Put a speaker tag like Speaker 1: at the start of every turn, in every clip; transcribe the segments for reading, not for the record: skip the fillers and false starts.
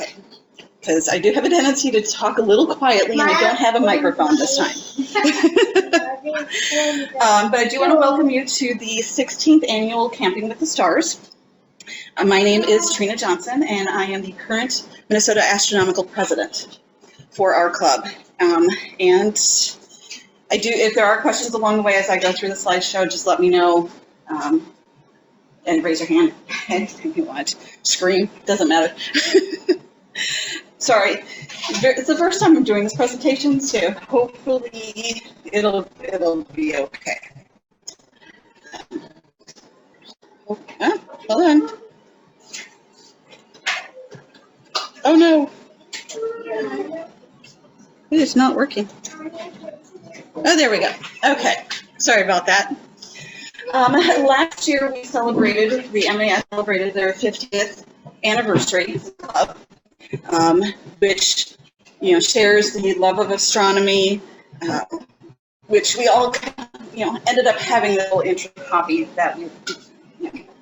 Speaker 1: Okay, because I do have a tendency to talk a little quietly, and I don't have a microphone this time. But I do want to welcome you to the 16th annual Camping with the Stars. My name is Trena Johnson, and I am the current Minnesota Astronomical President for our club. And I do, if there are questions along the way as I go through the slideshow, just let me know. And raise your hand. Anything you want. Scream. Doesn't matter. Sorry. It's the first time I'm doing this presentation, so hopefully it'll be okay. Okay. Hold on. Oh no. It's not working. Oh, there we go. Okay. Sorry about that. Last year we celebrated, the MAS celebrated their 50th anniversary club, which, shares the love of astronomy, which we all, ended up having the little intro hobby that we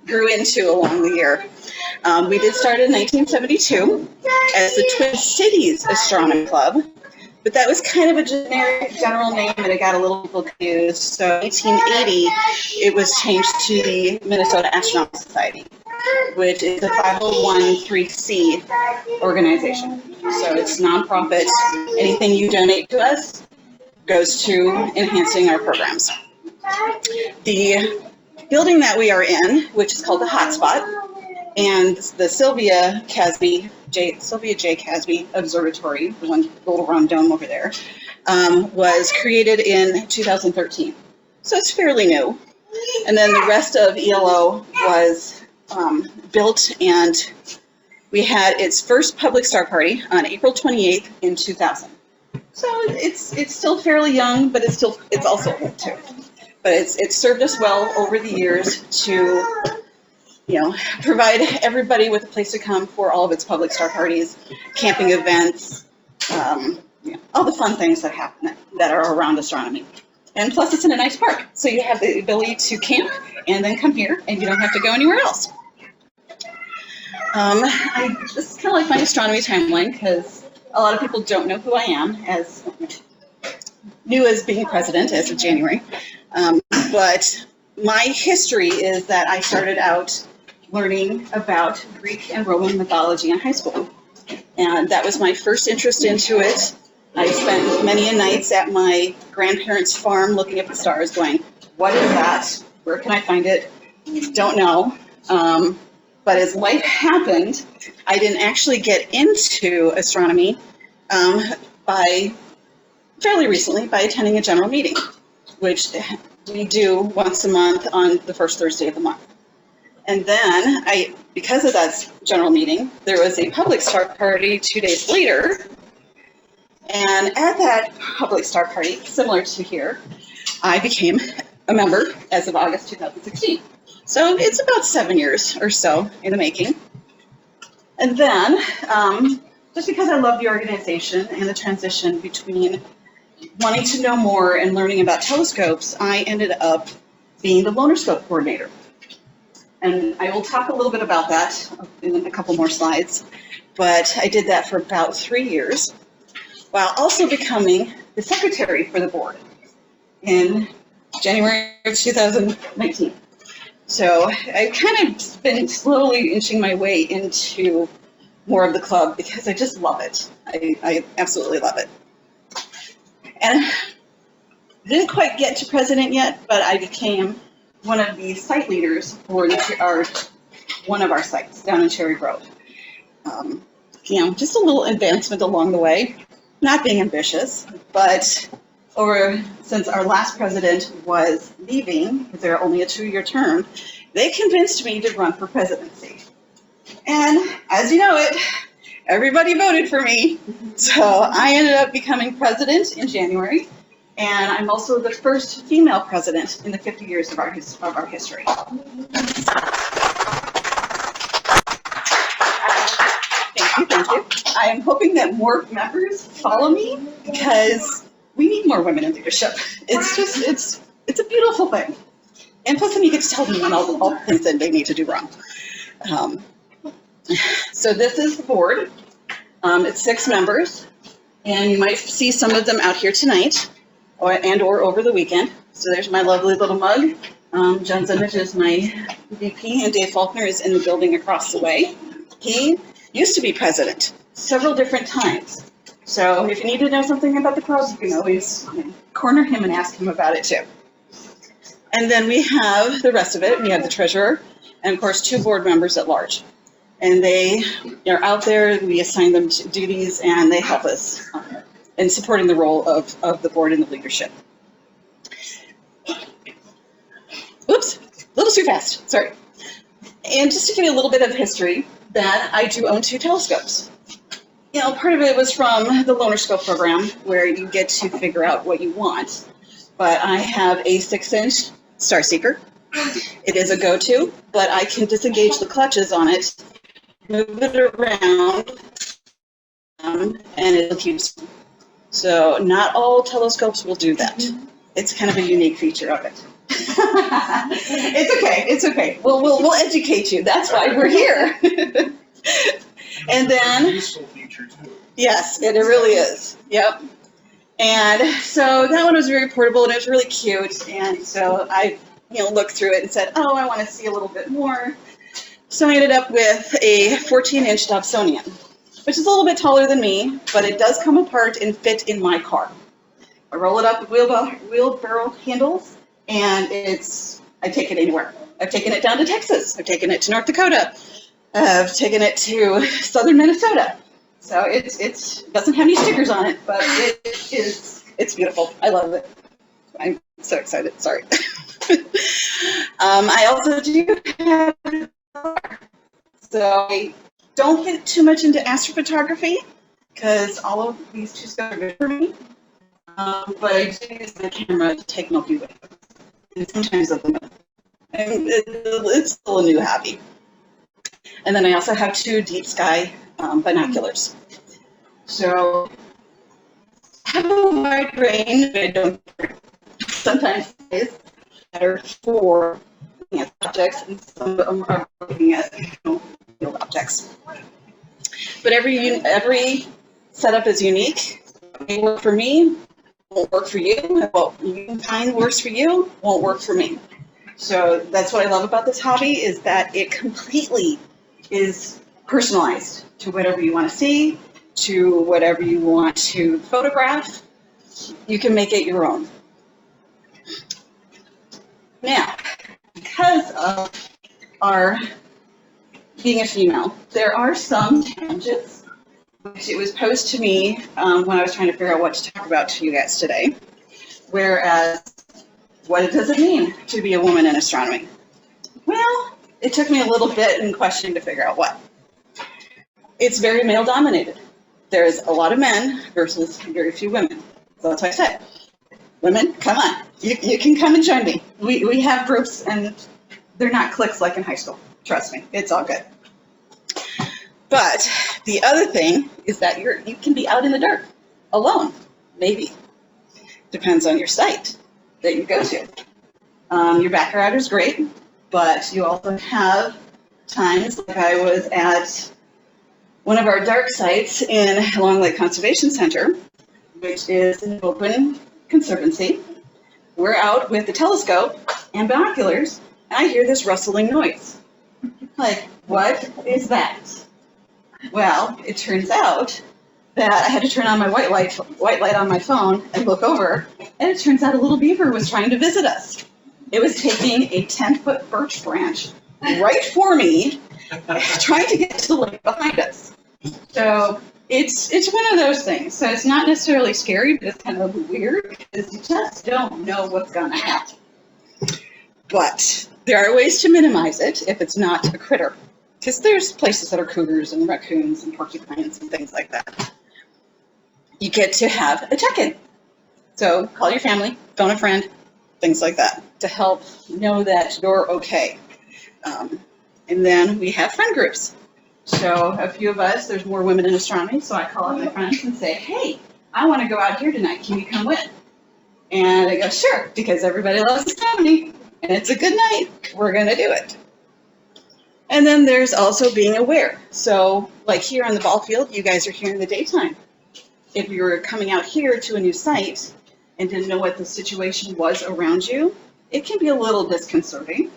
Speaker 1: grew into along the year. We did start in 1972 as the Twin Cities Astronomy Club. But that was kind of a generic, general name, and it got a little confused. So in 1880, it was changed to the Minnesota Astronomical Society, which is a 501(c)(3) organization. So it's nonprofit. Anything you donate to us goes to enhancing our programs. The building that we are in, which is called the Hotspot, and the Sylvia J. Casby Observatory, the one little round dome over there, was created in 2013. So it's fairly new. And then the rest of ELO was built, and we had its first public star party on April 28th in 2000. So it's still fairly young, but it's also old too. But it's served us well over the years to provide everybody with a place to come for all of its public star parties, camping events, all the fun things that happen that are around astronomy. And plus, it's in a nice park, so you have the ability to camp and then come here, and you don't have to go anywhere else. This is kind of like my astronomy timeline, because a lot of people don't know who I am, as new as being president as of January. But my history is that I started out learning about Greek and Roman mythology in high school. And that was my first interest into it. I spent many nights at my grandparents' farm looking at the stars going, what is that? Where can I find it? Don't know. But as life happened, I didn't actually get into astronomy by fairly recently by attending a general meeting, which we do once a month on the first Thursday of the month. And then, because of that general meeting, there was a public star party 2 days later. And at that public star party, similar to here, I became a member as of August 2016. So it's about 7 years or so in the making. And then, just because I love the organization and the transition between wanting to know more and learning about telescopes, I ended up being the Lunar Scope coordinator. And I will talk a little bit about that in a couple more slides. But I did that for about 3 years, while also becoming the secretary for the board in January of 2019. So I've kind of been slowly inching my way into more of the club because I just love it. I absolutely love it. And I didn't quite get to president yet, but I became one of the site leaders for one of our sites down in Cherry Grove. Just a little advancement along the way, not being ambitious, but since our last president was leaving, because they're only a 2-year term, they convinced me to run for presidency. And as you know it, everybody voted for me. So I ended up becoming president in January. And I'm also the first female president in the 50 years of our history. Thank you. I am hoping that more members follow me because we need more women in leadership. It's a beautiful thing. And plus then you get to tell them all the things that they need to do wrong. So this is the board. It's 6 members, and you might see some of them out here tonight or over the weekend. So there's my lovely little mug. John Zenich is my VP, and Dave Faulkner is in the building across the way. He used to be president several different times. So if you need to know something about the club, you can always corner him and ask him about it too. And then we have the rest of it. We have the treasurer and, of course, 2 board members at large. And they are out there. We assign them to duties, and they help us in supporting the role of the board and the leadership. Oops, a little too fast, sorry. And just to give you a little bit of history, that I do own 2 telescopes. You know, part of it was from the Loaner Scope program, where you get to figure out what you want. But I have a 6-inch Star Seeker. It is a go-to, but I can disengage the clutches on it, move it around, and it keeps. So not all telescopes will do that. It's kind of a unique feature of it. It's okay. We'll educate you. That's why we're here. And then, useful feature too. Yes, it really is. Yep. And so that one was very portable, and it was really cute. And so I, looked through it and said, oh, I want to see a little bit more. So I ended up with a 14-inch Dobsonian, which is a little bit taller than me, but it does come apart and fit in my car. I roll it up with wheelbarrow handles, and I take it anywhere. I've taken it down to Texas. I've taken it to North Dakota. I've taken it to southern Minnesota. So it doesn't have any stickers on it, but it's beautiful. I love it. I'm so excited. Sorry. I also do have a car. So I don't get too much into astrophotography because all of these 2 scopes are good for me. But I do use the camera to take Milky Way. And sometimes of the moon. And it's still a new hobby. And then I also have 2 deep sky binoculars. So I have a wide range, but I don't. Sometimes it's better for looking at objects, and some of them are looking at field objects. But every setup is unique. It may work for me, won't work for you. What you find works for you won't work for me. So that's what I love about this hobby, is that it completely is personalized to whatever you want to see, to whatever you want to photograph. You can make it your own. Now, because of our being a female, there are some challenges, which it was posed to me when I was trying to figure out what to talk about to you guys today. Whereas, what does it mean to be a woman in astronomy? Well, it took me a little bit in questioning to figure out what. It's very male-dominated. There's a lot of men versus very few women. So that's why I said, women, come on. You can come and join me. We have groups, and they're not cliques like in high school. Trust me, it's all good. But the other thing is that you can be out in the dark, alone, maybe. Depends on your site that you go to. Your background is great, but you also have times, like I was at one of our dark sites in Long Lake Conservation Center, which is an open conservancy. We're out with the telescope and binoculars, and I hear this rustling noise. Like, what is that? Well, it turns out that I had to turn on my white light on my phone and look over, and it turns out a little beaver was trying to visit us. It was taking a 10-foot birch branch right for me, trying to get to the lake behind us. So it's one of those things. So it's not necessarily scary, but it's kind of weird because you just don't know what's going to happen. But there are ways to minimize it if it's not a critter, because there's places that are cougars and raccoons and porcupines and things like that. You get to have a check-in. So call your family, phone a friend, things like that, to help know that you're okay. And then we have friend groups. So a few of us, there's more women in astronomy, so I call up my friends and say, hey, I want to go out here tonight. Can you come with? And I go, sure, because everybody loves astronomy, and it's a good night. We're going to do it. And then there's also being aware. So like here on the ball field, you guys are here in the daytime. If you're coming out here to a new site and didn't know what the situation was around you, it can be a little disconcerting.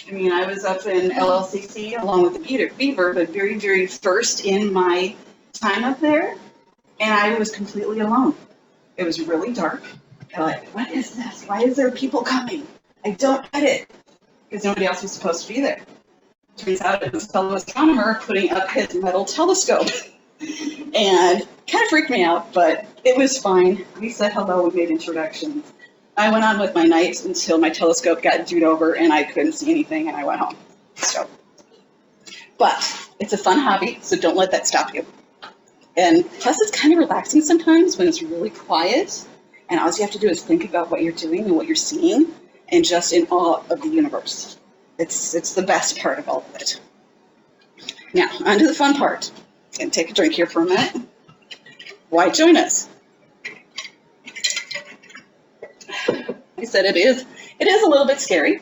Speaker 1: I mean, I was up in LLCC along with the Beaver, but very, very first in my time up there, and I was completely alone. It was really dark. I'm like, what is this? Why is there people coming? I don't get it. Because nobody else was supposed to be there. Turns out it was a fellow astronomer putting up his metal telescope. And kind of freaked me out, but it was fine. We said hello, we made introductions. I went on with my night until my telescope got dewed over and I couldn't see anything and I went home. So, but it's a fun hobby, so don't let that stop you. And plus it's kind of relaxing sometimes when it's really quiet and all you have to do is think about what you're doing and what you're seeing and just in awe of the universe. It's the best part of all of it. Now, on to the fun part. And take a drink here for a minute. Why join us? I said it is a little bit scary.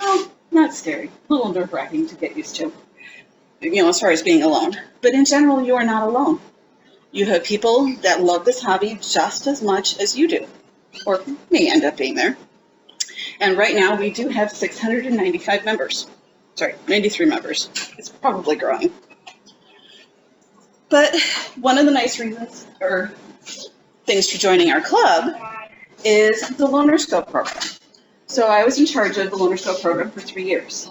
Speaker 1: Well, not scary, a little nerve-wracking to get used to, as far as being alone. But in general, you are not alone. You have people that love this hobby just as much as you do, or may end up being there. And right now, we do have 695 members. Sorry, 93 members. It's probably growing. But one of the nice reasons or things for joining our club is the Loaner Scope program. So I was in charge of the Loaner Scope program for 3 years.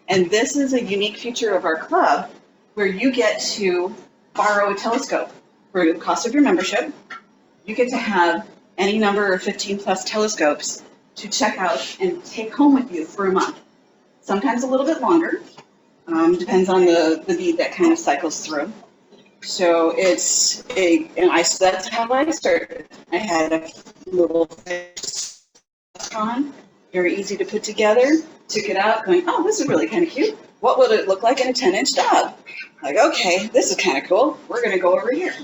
Speaker 1: And this is a unique feature of our club where you get to borrow a telescope for the cost of your membership. You get to have any number of 15 plus telescopes to check out and take home with you for a month. Sometimes a little bit longer, depends on the bead that kind of cycles through. So that's how I started. I had a little on, very easy to put together, took it out going, oh, this is really kind of cute. What would it look like in a 10-inch dog? Like, okay, this is kind of cool. We're going to go over here.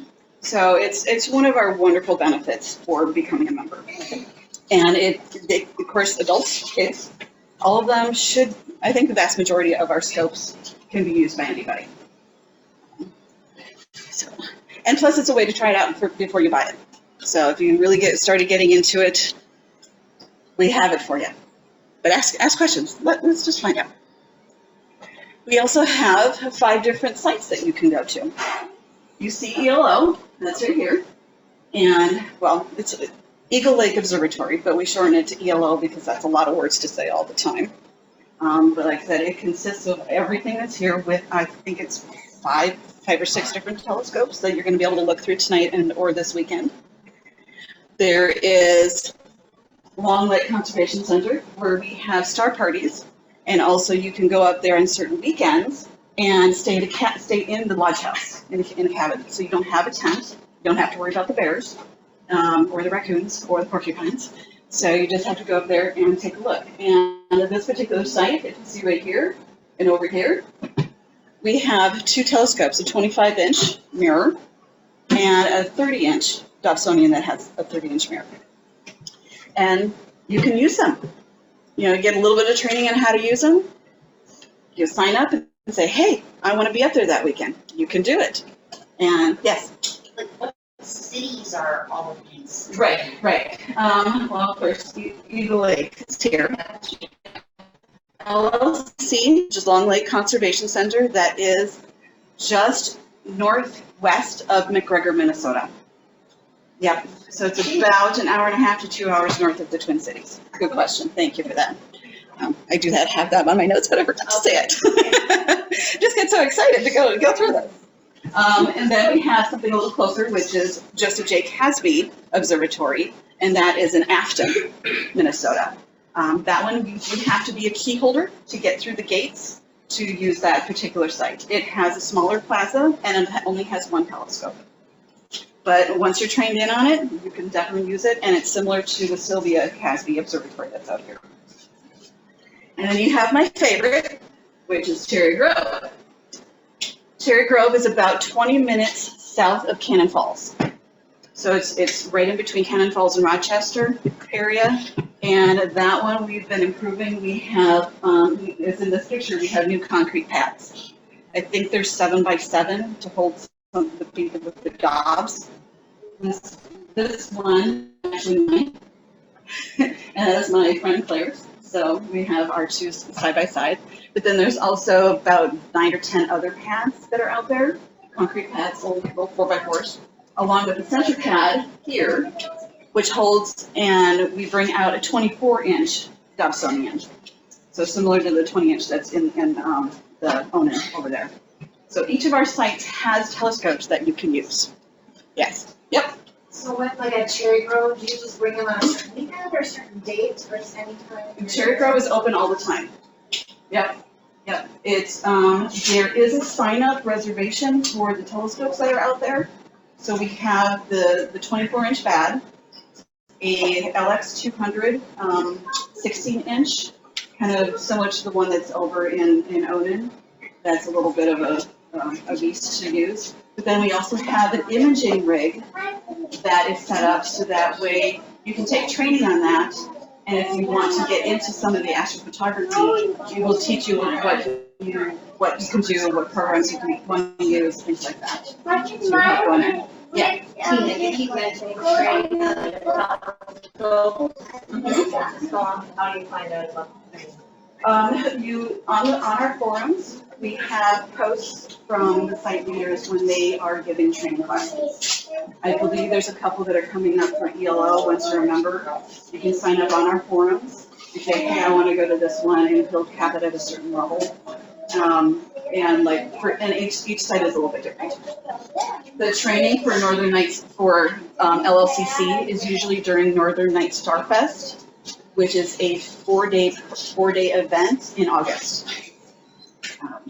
Speaker 1: So it's one of our wonderful benefits for becoming a member. And of course, adults, kids, all of them should, I think the vast majority of our scopes can be used by anybody. So, and plus it's a way to try it out before you buy it. So if you really started getting into it, we have it for you. But ask questions. Let's just find out. We also have 5 different sites that you can go to. You see ELO, that's right here. And, well, it's Eagle Lake Observatory, but we shorten it to ELO because that's a lot of words to say all the time. But like I said, it consists of everything that's here with, I think it's 5 or 6 different telescopes that you're going to be able to look through tonight or this weekend. There is Long Lake Conservation Center, where we have star parties, and also you can go up there on certain weekends and stay in the lodge house in a cabin. So you don't have a tent, you don't have to worry about the bears or the raccoons or the porcupines. So you just have to go up there and take a look. And at this particular site, if you see right here and over here, we have 2 telescopes, a 25-inch mirror and a 30-inch Dobsonian that has a 30-inch mirror. And you can use them. Get a little bit of training on how to use them. You sign up and say, hey, I want to be up there that weekend. You can do it. And yes?
Speaker 2: Like what cities are all of these?
Speaker 1: Right. Well, of course, Eagle Lake is here. LLC, which is Long Lake Conservation Center, that is just northwest of McGregor, Minnesota. Yep, so it's about an hour and a half to 2 hours north of the Twin Cities. Good question, thank you for that. I do have that on my notes, but I forgot to say it. Just get so excited to go through this. And then we have something a little closer, which is Joseph J. Casby Observatory, and that is in Afton, Minnesota. That one, you would have to be a key holder to get through the gates to use that particular site. It has a smaller plaza and it only has 1 telescope. But once you're trained in on it, you can definitely use it, and it's similar to the Sylvia Casby Observatory that's out here. And then you have my favorite, which is Cherry Grove. Cherry Grove is about 20 minutes south of Cannon Falls. So it's right in between Cannon Falls and Rochester area. And that one we've been improving. We have, as in this picture, we have new concrete pads. I think they're 7x7 to hold some of the people with the jobs. This one, actually mine, and that's my friend Claire's. So we have our two side by side. But then there's also about 9 or 10 other pads that are out there, concrete pads, little 4x4s, along with the center pad here, which holds, and we bring out a 24-inch Dobsonian. So similar to the 20-inch that's in the Onan over there. So each of our sites has telescopes that you can use. Yes. Yep.
Speaker 2: So what, like at Cherry Grove, do you just bring them on a certain weekend or a certain date or just any time?
Speaker 1: Cherry Grove is open all the time. Yep. Yep. It's there is a sign-up reservation for the telescopes that are out there. So we have the 24-inch pad, a LX200 16-inch, kind of similar to the one that's over in Onan. That's a little bit of a beast to use. But then we also have an imaging rig that is set up so that way you can take training on that. And if you want to get into some of the astrophotography, we will teach you what you can do, what programs you can want to use, things like that. So you have one there. Yeah.
Speaker 2: Tina, you keep mentioning training. So how do you find out about the training?
Speaker 1: On our forums, we have posts from the site leaders when they are giving training classes. I believe there's a couple that are coming up for ELO. Once you're a member, you can sign up on our forums and say, hey, I want to go to this one, and he'll cap it at a certain level. And each site is a little bit different. The training for Northern Nights for LLCC is usually during Northern Nights Starfest, which is a four-day event in August.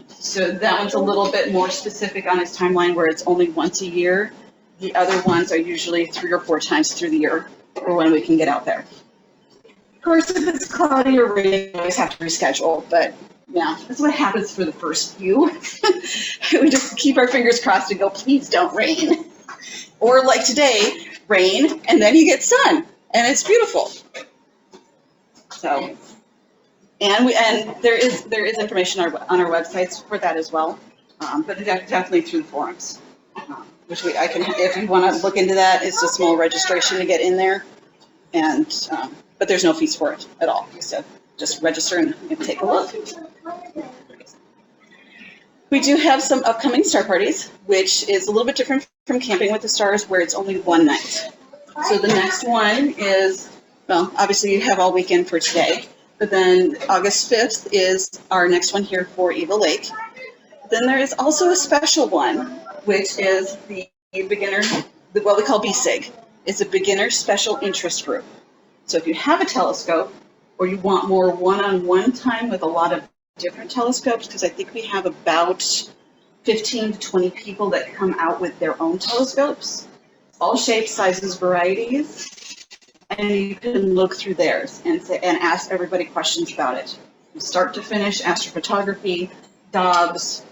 Speaker 1: So that one's a little bit more specific on its timeline, where it's only once a year. The other ones are usually 3 or 4 times through the year for when we can get out there. Of course, if it's cloudy or rainy, we always have to reschedule, but yeah, that's what happens for the first few. We just keep our fingers crossed and go, please don't rain. Or like today, rain, and then you get sun, and it's beautiful. So, and there is information on our websites for that as well, but definitely through the forums, which I can, if you want to look into that, it's a small registration to get in there, and but there's no fees for it at all. So just register and take a look. We do have some upcoming star parties, which is a little bit different from Camping with the Stars, where it's only one night. So the next one is, well, obviously you have all weekend for today, but then August 5th is our next one here for Eagle Lake. Then there is also a special one, which is the beginner, what we call BSIG. It's a beginner special interest group. So if you have a telescope, or you want more one-on-one time with a lot of different telescopes, because I think we have about 15 to 20 people that come out with their own telescopes, all shapes, sizes, varieties, and you can look through theirs and ask everybody questions about it. From start to finish, astrophotography, Dobbs,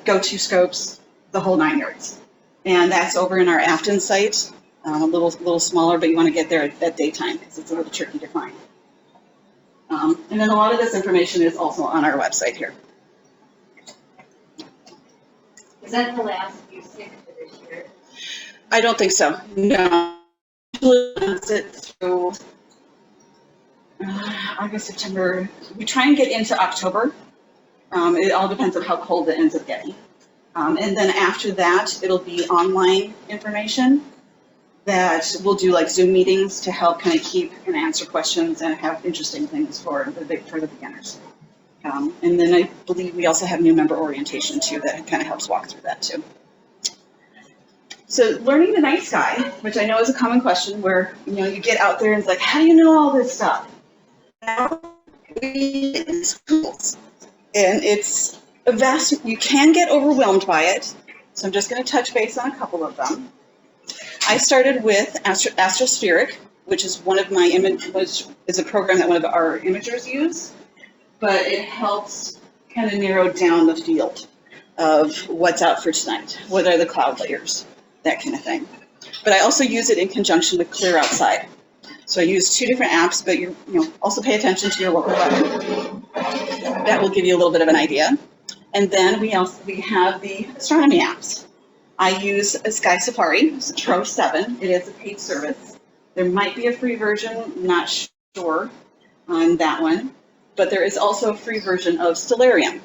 Speaker 1: go-to scopes, the whole 9 yards. And that's over in our Afton site. A little smaller, but you want to get there at daytime because it's a little tricky to find. And then a lot of this information is also on our website here.
Speaker 2: Is that the last BSIG for this year?
Speaker 1: I don't think so. No. It's through August, September. We try and get into October. It all depends on how cold it ends up getting. And then after that, it'll be online information that we'll do, like Zoom meetings to help kind of keep and answer questions and have interesting things for the beginners. And then I believe we also have new member orientation too that kind of helps walk through that too. So learning the night sky, which I know is a common question, where you get out there and it's like, how do you know all this stuff? In schools, and it's a vast. You can get overwhelmed by it. So I'm just going to touch base on a couple of them. I started with Astrospheric, which is which is a program that one of our imagers use, but it helps kind of narrow down the field of what's out for tonight. What are the cloud layers, that kind of thing. But I also use it in conjunction with Clear Outside. So I use 2 different apps, but also pay attention to your local weather. That will give you a little bit of an idea. And then we have the astronomy apps. I use a Sky Safari, Pro 7. It is a paid service. There might be a free version, not sure on that one, but there is also a free version of Stellarium.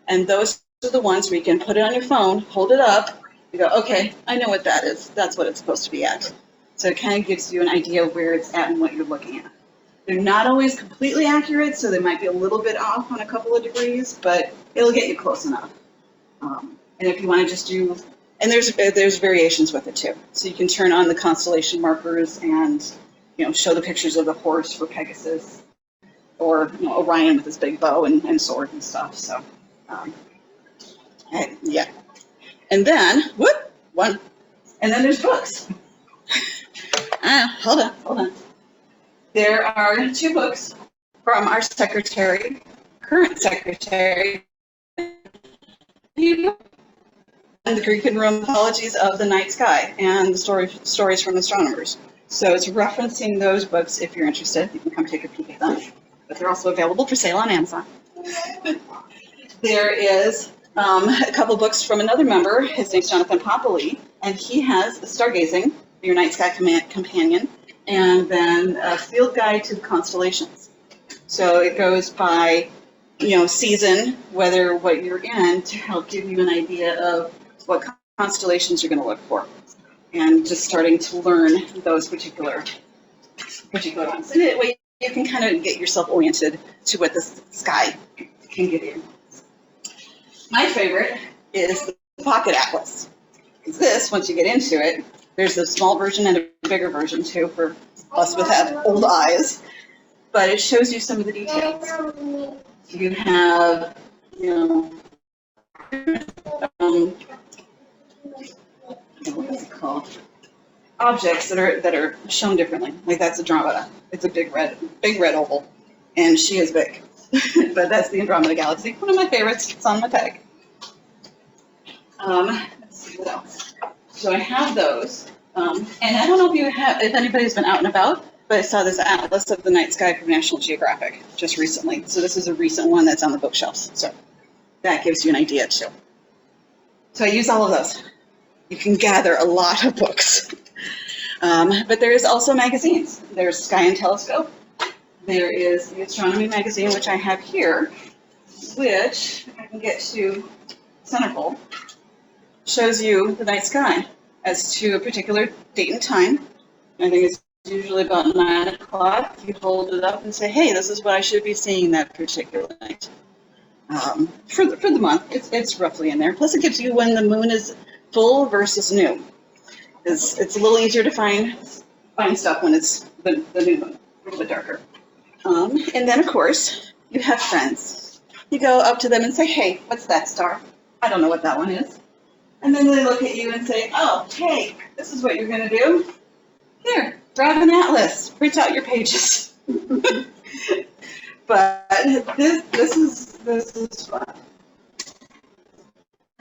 Speaker 1: And those are the ones where you can put it on your phone, hold it up, you go, okay, I know what that is. That's what it's supposed to be at. So it kind of gives you an idea of where it's at and what you're looking at. They're not always completely accurate, so they might be a little bit off on a couple of degrees, but it'll get you close enough. And if you want to just do, and there's variations with it too. So you can turn on the constellation markers and show the pictures of the horse for Pegasus, or Orion with his big bow and sword and stuff. So yeah. And then and then there's books. Hold on. There are 2 books from our current secretary, and the Greek and Roman mythologies of the night sky and the stories from astronomers. So it's referencing those books. If you're interested, you can come take a peek at them. But they're also available for sale on Amazon. There is a couple books from another member. His name's Jonathan Popoli, and he has Stargazing, your night sky companion, and then a field guide to the constellations. So it goes by, season, what you're in, to help give you an idea of what constellations you're going to look for, and just starting to learn those particular ones. And that way you can kind of get yourself oriented to what the sky can give you. My favorite is the Pocket Atlas. Because this, once you get into it, there's a small version and a bigger version too for us with old eyes. But it shows you some of the details. You have, what is it called? Objects that are shown differently. Like that's Andromeda. It's a big red oval, and she is big. But that's the Andromeda Galaxy. One of my favorites. It's on my peg. Let's see what else. So I have those, and I don't know if anybody's been out and about, but I saw this atlas of the night sky from National Geographic just recently. So this is a recent one that's on the bookshelves. So that gives you an idea too. So I use all of those. You can gather a lot of books. But there's also magazines. There's Sky and Telescope. There is the Astronomy magazine, which I have here, which, if I can get to centerfold, shows you the night sky as to a particular date and time. I think it's usually about 9 o'clock. You hold it up and say, hey, this is what I should be seeing that particular night. For the month, it's roughly in there. Plus it gives you when the moon is full versus new. It's a little easier to find stuff when it's the new moon, a little bit darker. And then, of course, you have friends. You go up to them and say, hey, what's that star? I don't know what that one is. And then they look at you and say, oh, hey, this is what you're going to do. Here, grab an atlas, print out your pages. But this is fun.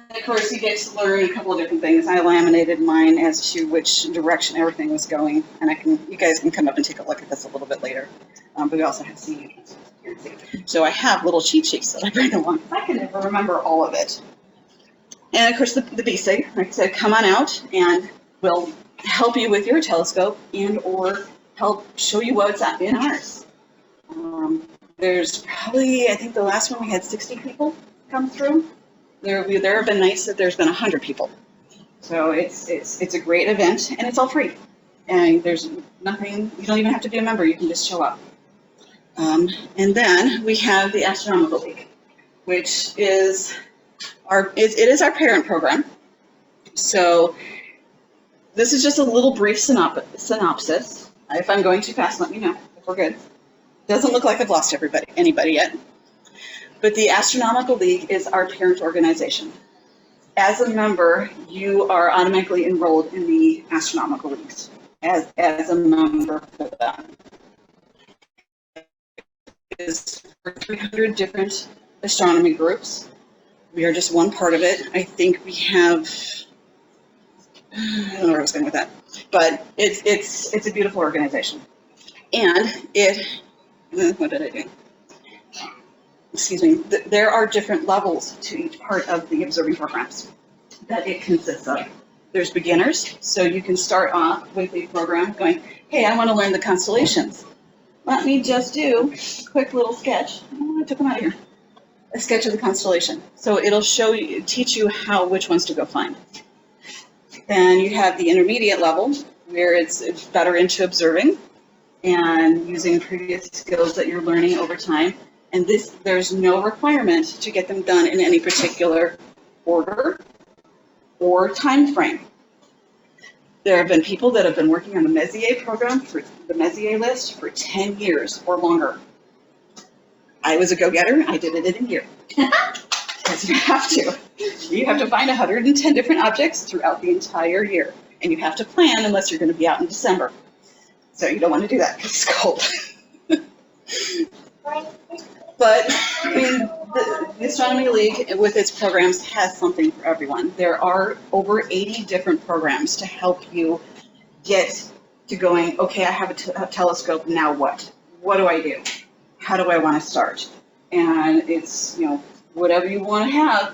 Speaker 1: And of course, you get to learn a couple of different things. I laminated mine as to which direction everything was going, and you guys can come up and take a look at this a little bit later. But we also have CUs. So I have little cheat sheets that I bring along. I can never remember all of it. And of course, the basic, like I said, come on out and we'll help you with your telescope and or help show you what's in ours. There's probably, I think the last one we had 60 people come through. There have been nights that there's been 100 people. So it's a great event, and it's all free. And there's nothing, you don't even have to be a member, you can just show up. And then we have the Astronomical League, which is it is our parent program. So this is just a little brief synopsis. If I'm going too fast, let me know if we're good. Doesn't look like I've lost anybody yet. But the Astronomical League is our parent organization. As a member, you are automatically enrolled in the Astronomical Leagues as a member for them. Is for 300 different astronomy groups. We are just one part of it. I think we have, I don't know where I was going with that, but it's a beautiful organization. And what did I do? Excuse me. There are different levels to each part of the observing programs that it consists of. There's beginners, so you can start off with a program going, hey, I want to learn the constellations. Let me just do a quick little sketch. Oh, I took them out of here. A sketch of the constellation. So it'll teach you which ones to go find. Then you have the intermediate level, where it's better into observing and using previous skills that you're learning over time. And there's no requirement to get them done in any particular order or time frame. There have been people that have been working on the Messier program, for the Messier list, for 10 years or longer. I was a go-getter. I did it in a year. Because you have to. You have to find 110 different objects throughout the entire year. And you have to plan unless you're going to be out in December. So you don't want to do that because it's cold. But I mean, the Astronomy League, with its programs, has something for everyone. There are over 80 different programs to help you get to going, okay, I have a telescope, now what? What do I do? How do I want to start? And it's, whatever you want to have,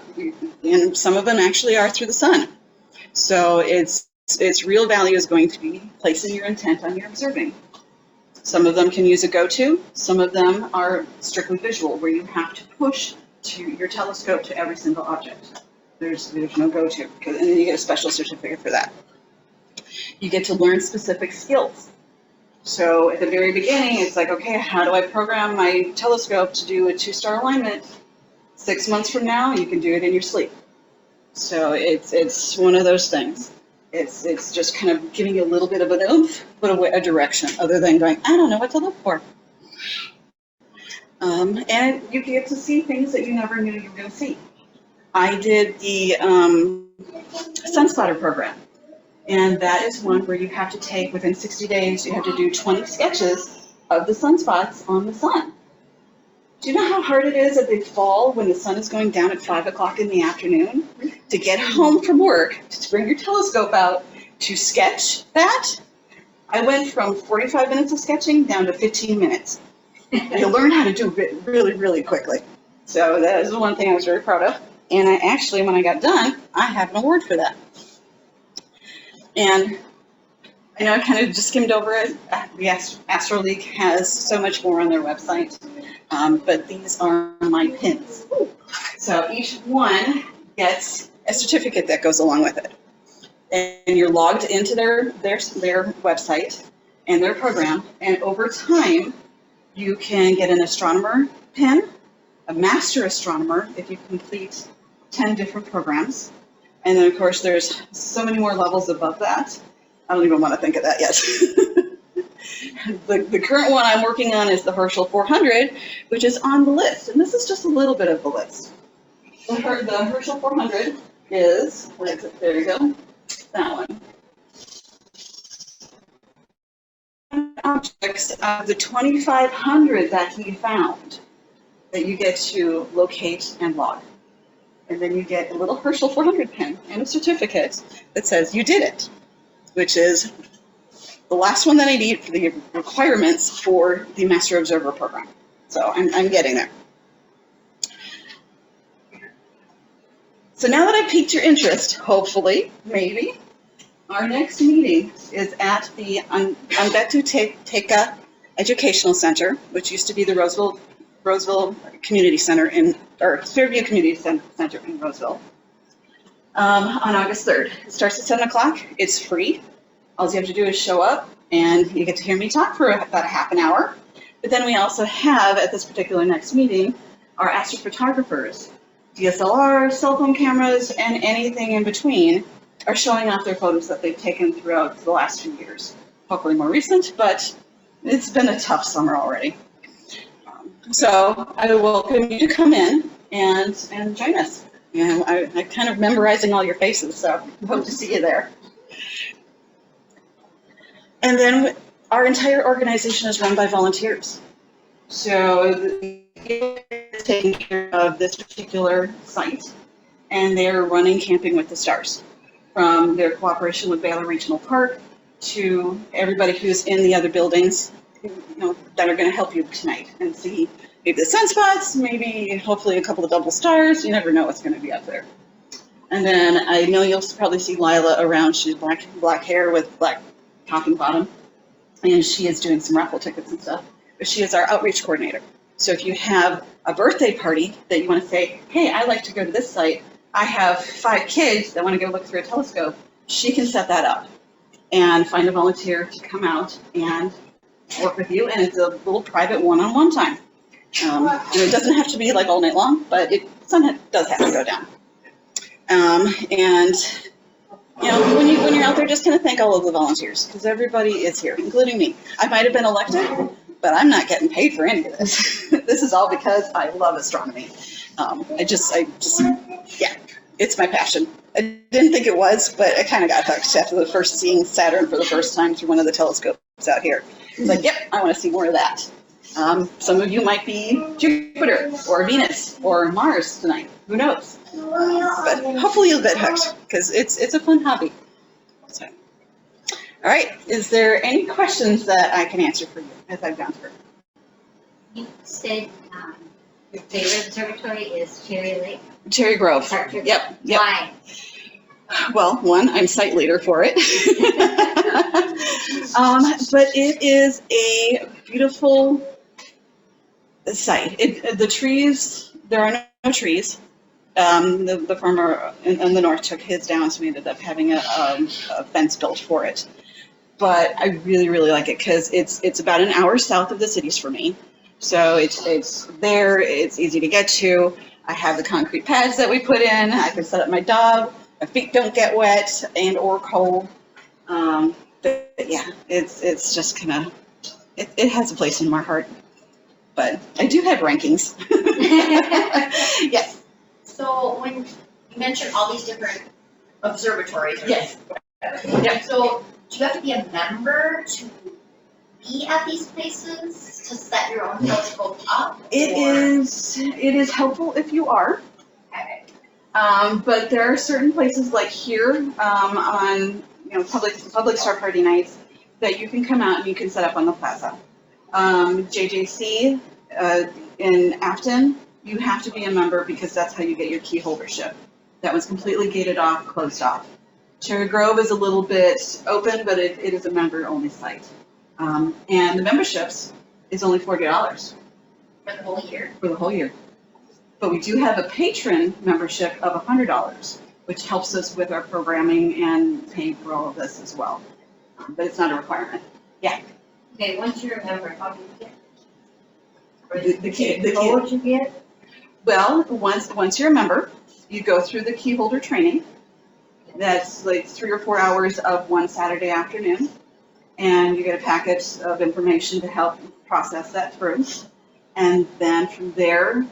Speaker 1: and some of them actually are through the sun. So its real value is going to be placing your intent on your observing. Some of them can use a go-to. Some of them are strictly visual, where you have to push your telescope to every single object. There's no go-to, and then you get a special certificate for that. You get to learn specific skills. So at the very beginning, it's like, okay, how do I program my telescope to do a 2-star alignment? 6 months from now, you can do it in your sleep. So it's one of those things. It's just kind of giving you a little bit of an oomph, but a direction, other than going, I don't know what to look for. And you get to see things that you never knew you were going to see. I did the Sunspotter program, and that is one where you have to take, within 60 days, you have to do 20 sketches of the sunspots on the sun. Do you know how hard it is at the fall when the sun is going down at 5 o'clock in the afternoon to get home from work, to bring your telescope out, to sketch that? I went from 45 minutes of sketching down to 15 minutes. You learn how to do it really, really quickly. So that is the one thing I was very proud of. And I actually, when I got done, I have an award for that. And I know I kind of just skimmed over it. The Astro League has so much more on their website. But these are my pins. So each one gets a certificate that goes along with it. And you're logged into their website and their program. And over time, you can get an astronomer pin, a master astronomer if you complete 10 different programs. And then, of course, there's so many more levels above that. I don't even want to think of that yet. The current one I'm working on is the Herschel 400, which is on the list. And this is just a little bit of the list. The Herschel 400 is, there you go, that one. Objects of the 2,500 that he found that you get to locate and log. And then you get a little Herschel 400 pin and a certificate that says you did it, which is the last one that I need for the requirements for the Master Observer program. So I'm getting there. So now that I piqued your interest, hopefully, maybe, our next meeting is at the Umbetu Teka Educational Center, which used to be the Roseville Community Center or Fairview Community Center in Roseville, on August 3rd. It starts at 7 o'clock. It's free. All you have to do is show up, and you get to hear me talk for about a half an hour. But then we also have, at this particular next meeting, our astrophotographers. DSLR, cell phone cameras, and anything in between are showing off their photos that they've taken throughout the last few years. Hopefully more recent, but it's been a tough summer already. So I welcome you to come in and join us. I'm kind of memorizing all your faces, so I hope to see you there. And then our entire organization is run by volunteers. So they're taking care of this particular site, and they're running Camping with the Stars, from their cooperation with Baylor Regional Park to everybody who's in the other buildings that are going to help you tonight and see maybe the sunspots, maybe hopefully a couple of double stars. You never know what's going to be up there. And then I know you'll probably see Lila around. She's black hair with black top and bottom, and she is doing some raffle tickets and stuff. But she is our outreach coordinator. So if you have a birthday party that you want to say, hey, I like to go to this site. I have 5 kids that want to go look through a telescope. She can set that up and find a volunteer to come out and work with you. And it's a little private one-on-one time. And it doesn't have to be like all night long, but it sometimes does have to go down. And when you're out there, just kind of thank all of the volunteers, because everybody is here, including me. I might have been elected, but I'm not getting paid for any of this. This is all because I love astronomy. Yeah, it's my passion. I didn't think it was, but I kind of got hooked after seeing Saturn for the first time through one of the telescopes out here. It's like, yep, I want to see more of that. Some of you might be Jupiter or Venus or Mars tonight. Who knows? But hopefully you'll get hooked, because it's a fun hobby. So, all right. Is there any questions that I can answer for you as I've gone through?
Speaker 3: You said your favorite observatory is Cherry Lake?
Speaker 1: Cherry Grove. Yep.
Speaker 3: Why?
Speaker 1: Well, one, I'm site leader for it. But it is a beautiful site. The trees, there are no trees. The farmer in the north took his down, so we ended up having a fence built for it. But I really, really like it because it's about an hour south of the cities for me. So it's there, it's easy to get to. I have the concrete pads that we put in. I can set up my dog. My feet don't get wet and or cold. But yeah, it's just kind of, it has a place in my heart. But I do have rankings. Yes.
Speaker 4: So when you mentioned all these different observatories.
Speaker 1: Yes.
Speaker 4: Yeah. So do you have to be a member to be at these places to set your own telescope up?
Speaker 1: It is helpful if you are.
Speaker 4: Okay.
Speaker 1: But there are certain places like here on public star party nights that you can come out and you can set up on the plaza. JJC in Afton, you have to be a member because that's how you get your key holdership. That was completely gated off, closed off. Cherry Grove is a little bit open, but it is a member-only site. And the memberships is only $40
Speaker 4: For the whole year?
Speaker 1: for the whole year. But we do have a patron membership of $100, which helps us with our programming and paying for all of this as well. But it's not a requirement. Yeah.
Speaker 4: Okay, once you're a member, how do you get? Or
Speaker 1: The key.
Speaker 4: code you get?
Speaker 1: Well, once you're a member, you go through the key holder training. That's like 3 or 4 hours of one Saturday afternoon. And you get a packet of information to help process that through. And then from there,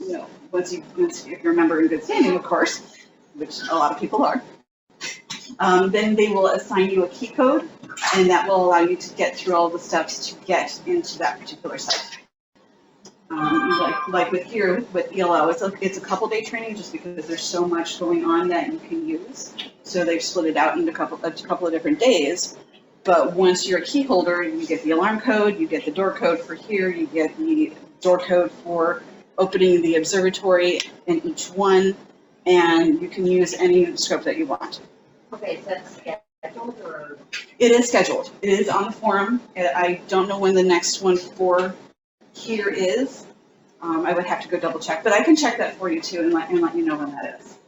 Speaker 1: if you're a member in good standing, of course, which a lot of people are, then they will assign you a key code, and that will allow you to get through all the steps to get into that particular site. Like with here, with ELO, it's a couple-day training just because there's so much going on that you can use. So they've split it out into a couple of different days. But once you're a key holder, you get the alarm code, you get the door code for here, you get the door code for opening the observatory in each one, and you can use any scope that you want.
Speaker 4: Okay, so that's scheduled or?
Speaker 1: It is scheduled. It is on the forum. I don't know when the next one for here is. I would have to go double check, but I can check that for you too and let you know when that is.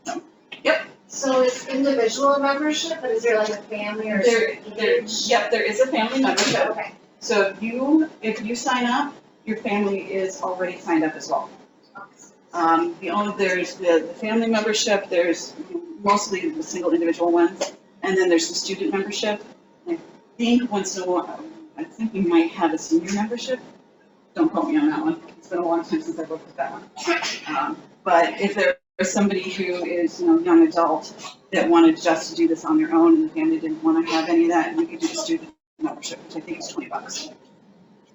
Speaker 1: So, yep.
Speaker 2: So it's individual membership, but is there like a family or?
Speaker 1: There is a family membership.
Speaker 2: Okay.
Speaker 1: So if you sign up, your family is already signed up as well. There's the family membership. There's mostly the single individual ones, and then there's the student membership. I think once in a while, I think we might have a senior membership. Don't quote me on that one. It's been a long time since I've looked at that one. But if there is somebody who is young adult that wanted just to do this on their own and the family didn't want to have any of that, we could do the student membership, which I think is $20.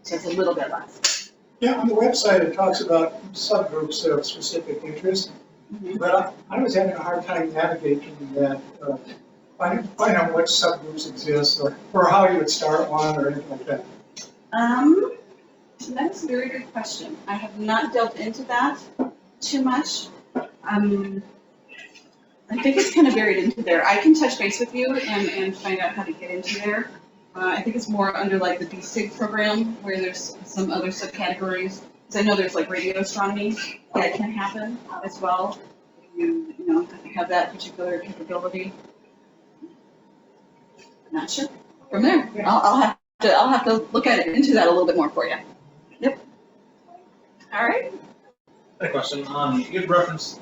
Speaker 1: So it's a little bit less.
Speaker 5: Yeah, on the website it talks about subgroups of specific interest, but I was having a hard time navigating that, find out what subgroups exist or how you would start one or anything like that.
Speaker 1: That's a very good question. I have not delved into that too much. I think it's kind of buried into there. I can touch base with you and find out how to get into there. I think it's more under like the BSIG program where there's some other subcategories. Because I know there's like radio astronomy that can happen as well. You know, have that particular capability. Not sure. From there, I'll have to look at it into that a little bit more for you. Yep. All right.
Speaker 6: I had a question. You had referenced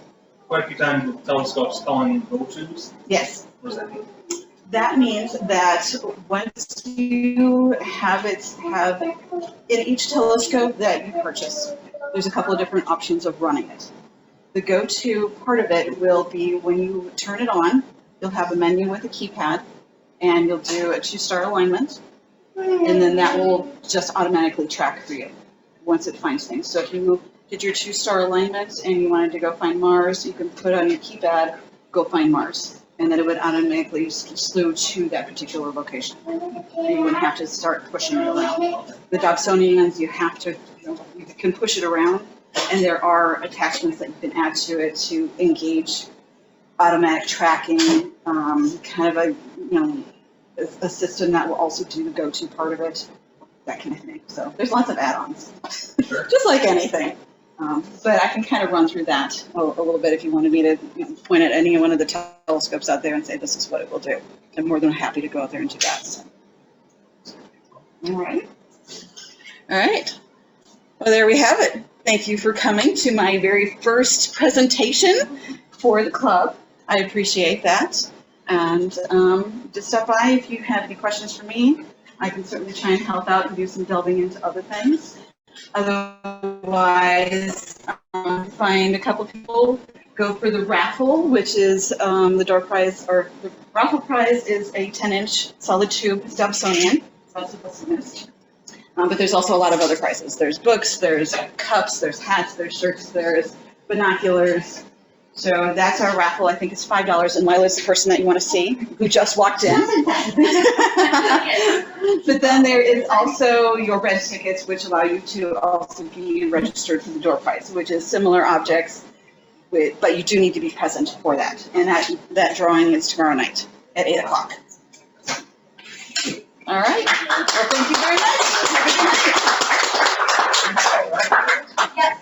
Speaker 6: quite a few times with telescopes calling go-tos.
Speaker 1: Yes.
Speaker 6: What does that mean?
Speaker 1: That means that once you have in each telescope that you purchase, there's a couple of different options of running it. The go-to part of it will be when you turn it on, you'll have a menu with a keypad, and you'll do a 2-star alignment, and then that will just automatically track for you once it finds things. So if you did your 2-star alignment and you wanted to go find Mars, you can put on your keypad, go find Mars, and then it would automatically slew to that particular location. And you wouldn't have to start pushing it around. The Dobsonians, you can push it around, and there are attachments that you can add to it to engage automatic tracking, kind of a a system that will also do the go-to part of it, that kind of thing. So there's lots of add-ons,
Speaker 6: Sure.
Speaker 1: just like anything. But I can kind of run through that a little bit if you wanted me to point at any one of the telescopes out there and say this is what it will do. I'm more than happy to go out there and do that. So. All right. All right. Well, there we have it. Thank you for coming to my very first presentation for the club. I appreciate that. And just stop by if you have any questions for me. I can certainly try and help out and do some delving into other things. Otherwise, find a couple people, go for the raffle, which is the door prize, or the raffle prize is a 10-inch solid tube Dobsonian. That's supposed to miss. But there's also a lot of other prizes. There's books, there's cups, there's hats, there's shirts, there's binoculars. So that's our raffle. I think it's $5. And Lila's the person that you want to see who just walked in. But then there is also your red tickets, which allow you to also be registered for the door prize, which is similar objects, but you do need to be present for that. And that drawing is tomorrow night at 8 o'clock. All right. Well, thank you very much. Have a good night.
Speaker 4: Yes.